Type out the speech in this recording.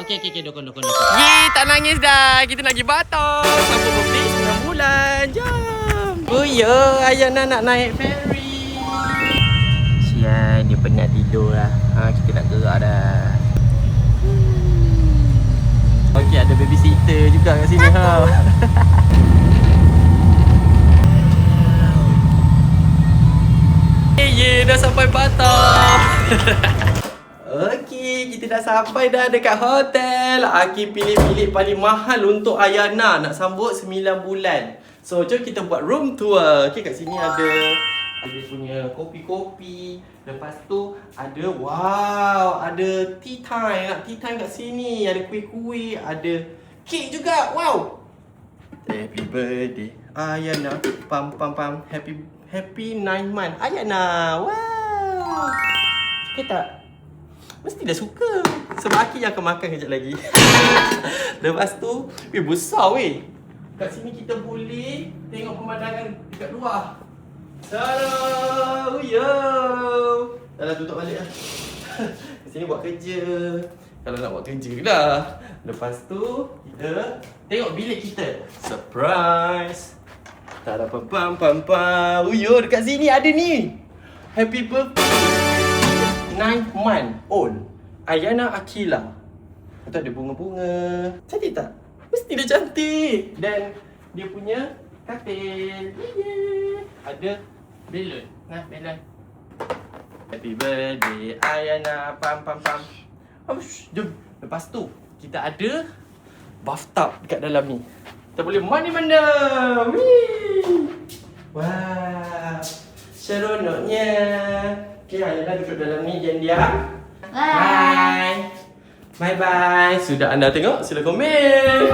Okey, dukung. Tak nangis dah. Kita nak pergi Batam. Sambut birthday 9 bulan. Jom. Oh ya, Ayana nak naik ferry. Sian, dia penat tidur lah. Kita nak gerak dah. Okey, ada babysitter juga kat sini ha. Dah sampai Batam. Okey, kita dah sampai dah dekat hotel. Aki pilih paling mahal untuk Ayana nak sambut 9 bulan. So, jom kita buat room tour. Okey, kat sini ada dia punya kopi-kopi. Lepas tu ada ada tea time. Tea time kat sini. Ada kuih-kuih, ada kek juga. Wow. Happy birthday Ayana. Pam. Happy 9 month Ayana. Wow. Suka tak? Mesti dah suka. Sebab Aki yang akan makan kejap lagi. Lepas tu, besar weh. Kat sini kita boleh tengok pemandangan dekat luar. Tada! Yo! Dah tutup balik lah. Kat sini buat kerja. Kalau nak buat kerja dah. Lepas tu, kita tengok bilik kita. Surprise! Tada pam. Yo, dekat sini ada ni. Happy birthday 9 month old Ayana Akila. Lepas tu ada bunga-bunga. Cantik tak? Mesti dia cantik. Dan dia punya katil. Ada belon. Nah, belon. Happy birthday Ayana. Pam. Jom. Lepas tu kita ada bathtub dekat dalam ni. Kita boleh mandi-mandi. Wow. Seronoknya. Okay, Ayana duduk dalam ni diam-diam. Bye. Bye. Sudah anda tengok? Sila komen.